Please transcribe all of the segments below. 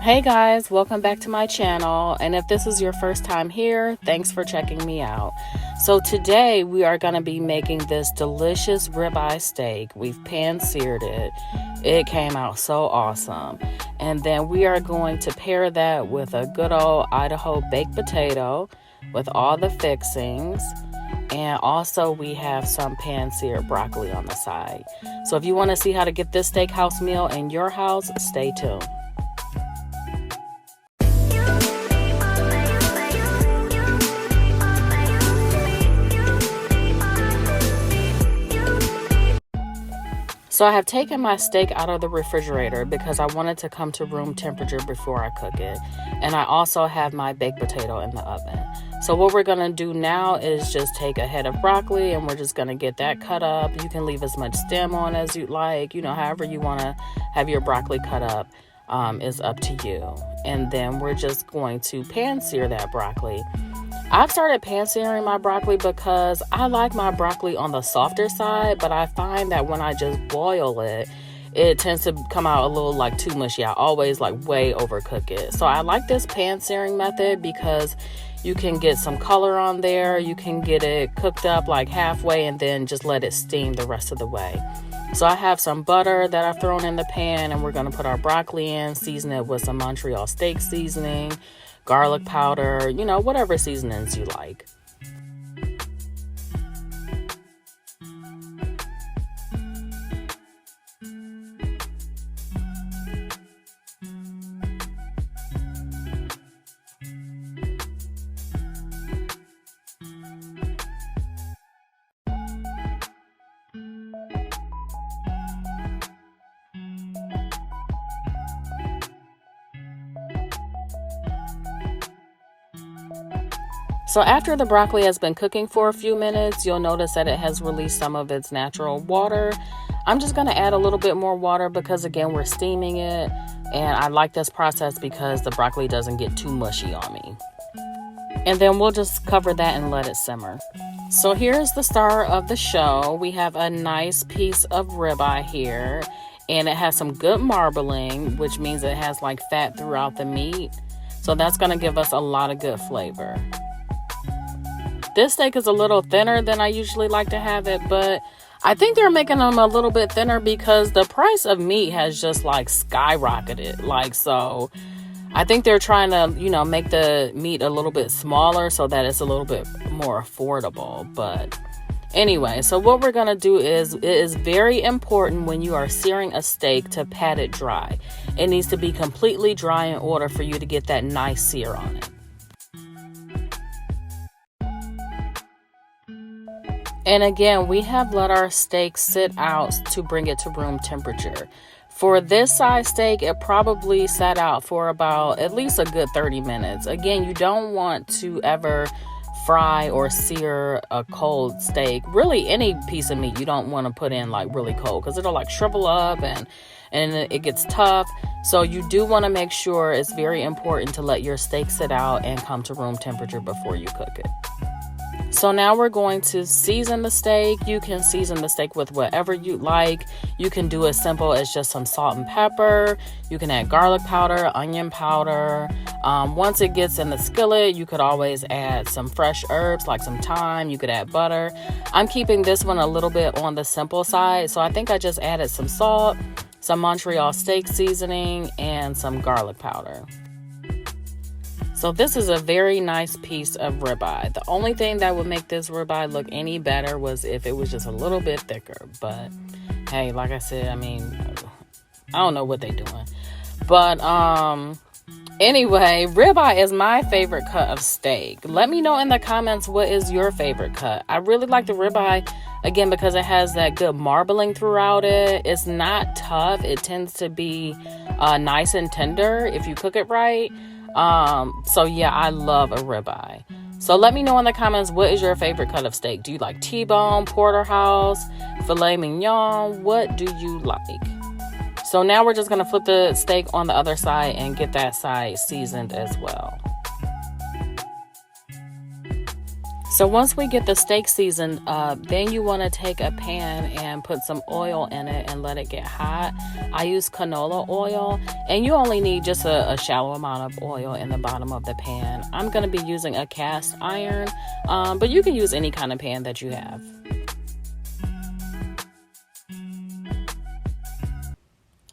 Hey guys, welcome back to my channel, and if this is your first time here, thanks for checking me out. So today we are going to be making this delicious ribeye steak. We've pan-seared it. It came out so awesome. And then we are going to pair that with a good old Idaho baked potato with all the fixings. And also we have some pan-seared broccoli on the side. So if you want to see how to get this steakhouse meal in your house, stay tuned. So I have taken my steak out of the refrigerator because I wanted to come to room temperature before I cook it. And I also have my baked potato in the oven. So what we're going to do now is just take a head of broccoli and we're just going to get that cut up. You can leave as much stem on as you'd like. You know, however you want to have your broccoli cut up is up to you. And then we're just going to pan-sear that broccoli. I've started pan-searing my broccoli because I like my broccoli on the softer side, but I find that when I just boil it, it tends to come out a little like too mushy. I always like way overcook it. So I like this pan-searing method because you can get some color on there. You can get it cooked up like halfway and then just let it steam the rest of the way. So I have some butter that I've thrown in the pan, and we're going to put our broccoli in, season it with some Montreal steak seasoning, garlic powder, you know, whatever seasonings you like. So after the broccoli has been cooking for a few minutes, you'll notice that it has released some of its natural water. I'm just going to add a little bit more water because, again, we're steaming it. And I like this process because the broccoli doesn't get too mushy on me. And then we'll just cover that and let it simmer. So here's the star of the show. We have a nice piece of ribeye here. And it has some good marbling, which means it has like fat throughout the meat. So that's going to give us a lot of good flavor. This steak is a little thinner than I usually like to have it, but I think they're making them a little bit thinner because the price of meat has just like skyrocketed. So I think they're trying to, you know, make the meat a little bit smaller so that it's a little bit more affordable. But anyway, so what we're going to do is, it is very important when you are searing a steak to pat it dry. It needs to be completely dry in order for you to get that nice sear on it. And again, we have let our steak sit out to bring it to room temperature. For this size steak, it probably sat out for about at least a good 30 minutes. Again, you don't want to ever fry or sear a cold steak. Really, any piece of meat you don't want to put in like really cold because it'll like shrivel up and it gets tough. So you do want to make sure, it's very important to let your steak sit out and come to room temperature before you cook it. So now we're going to season the steak. You can season the steak with whatever you like. You can do as simple as just some salt and pepper. You can add garlic powder, onion powder. Once it gets in the skillet, you could always add some fresh herbs like some thyme. You could add butter. I'm keeping this one a little bit on the simple side. So I think I just added some salt, some Montreal steak seasoning, and some garlic powder. So this is a very nice piece of ribeye. The only thing that would make this ribeye look any better was if it was just a little bit thicker. But hey, like I said, I mean, I don't know what they're doing. But anyway, ribeye is my favorite cut of steak. Let me know in the comments what is your favorite cut. I really like the ribeye, again, because it has that good marbling throughout it. It's not tough. It tends to be nice and tender if you cook it right. So yeah, I love a ribeye. So let me know in the comments, what is your favorite cut of steak? Do you like T-bone, porterhouse, filet mignon? What do you like? So now we're just going to flip the steak on the other side and get that side seasoned as well. So once we get the steak seasoned up, then you want to take a pan and put some oil in it and let it get hot. I use canola oil, and you only need just a shallow amount of oil in the bottom of the pan. I'm going to be using a cast iron, but you can use any kind of pan that you have.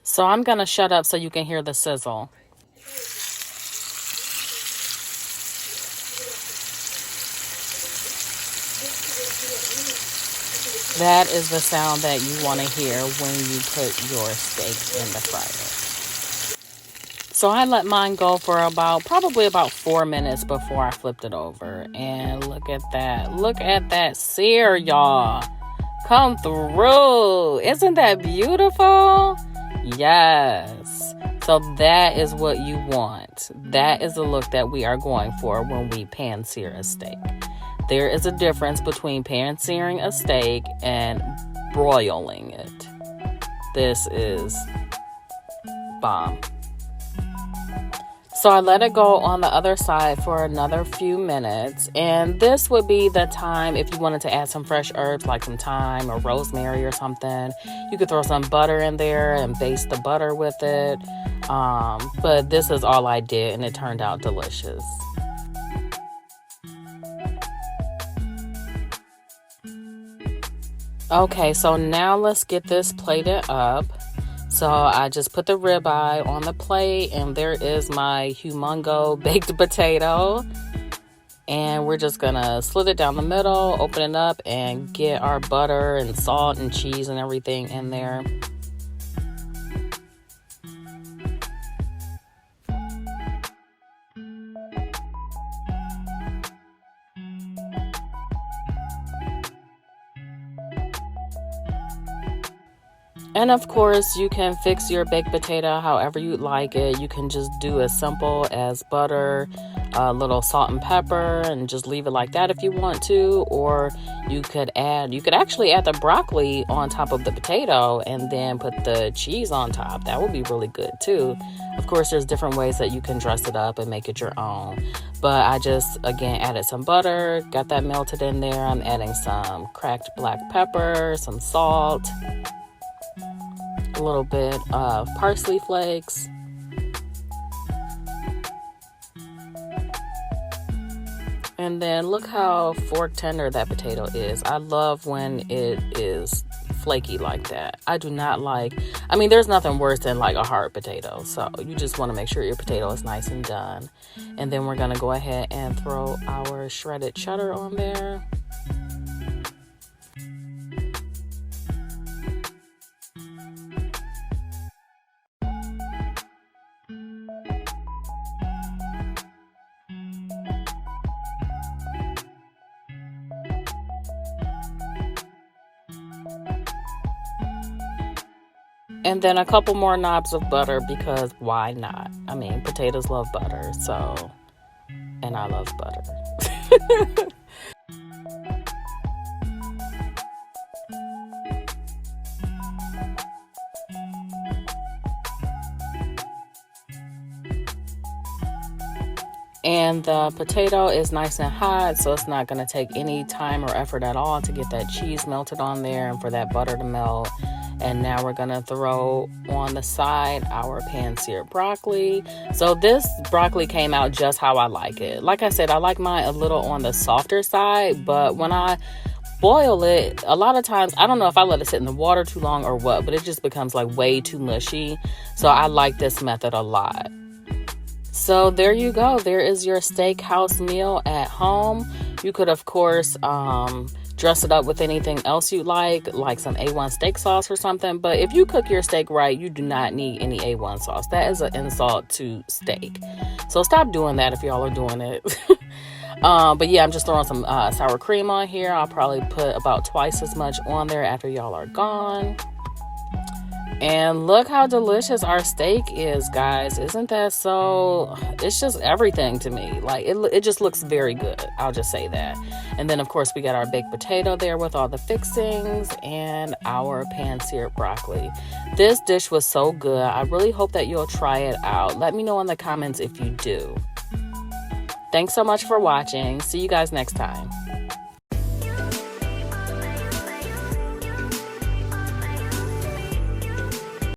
So I'm going to shut up so you can hear the sizzle. That is the sound that you want to hear when you put your steak in the fryer. So I let mine go for probably about 4 minutes before I flipped it over. And look at that. Look at that sear, y'all. Come through. Isn't that beautiful? Yes. So that is what you want. That is the look that we are going for when we pan sear a steak. There is a difference between pan searing a steak and broiling it. This is bomb. So I let it go on the other side for another few minutes. And this would be the time if you wanted to add some fresh herbs like some thyme or rosemary or something. You could throw some butter in there and baste the butter with it. But this is all I did, and it turned out delicious. Okay, so now let's get this plated up. So I just put the ribeye on the plate, and there is my humongo baked potato. And we're just gonna slit it down the middle, open it up, and get our butter and salt and cheese and everything in there. And of course, you can fix your baked potato however you like it. You can just do as simple as butter, a little salt and pepper, and just leave it like that if you want to. Or you could actually add the broccoli on top of the potato and then put the cheese on top. That would be really good too. Of course, there's different ways that you can dress it up and make it your own. But I just, again, added some butter, got that melted in there. I'm adding some cracked black pepper, some salt, a little bit of parsley flakes, and then look how fork tender that potato is. I love when it is flaky like that. I do not like, there's nothing worse than like a hard potato. So you just want to make sure your potato is nice and done. And then we're going to go ahead and throw our shredded cheddar on there. And then a couple more knobs of butter, because why not? Potatoes love butter, so, and I love butter. And the potato is nice and hot, so it's not going to take any time or effort at all to get that cheese melted on there and for that butter to melt. And now we're going to throw on the side our pan-seared broccoli. So this broccoli came out just how I like it. Like I said, I like mine a little on the softer side, but when I boil it, a lot of times, I don't know if I let it sit in the water too long or what, but it just becomes like way too mushy. So I like this method a lot. So there you go. There is your steakhouse meal at home. You could, of course, dress it up with anything else you like some A1 steak sauce or something. But if you cook your steak right, you do not need any A1 sauce. That is an insult to steak. So stop doing that if y'all are doing it. But yeah, I'm just throwing some sour cream on here. I'll probably put about twice as much on there after y'all are gone. And look how delicious our steak is, guys. Isn't that so? It's just everything to me. Like, it just looks very good. I'll just say that. And then, of course, we got our baked potato there with all the fixings and our pan-seared broccoli. This dish was so good. I really hope that you'll try it out. Let me know in the comments if you do. Thanks so much for watching. See you guys next time.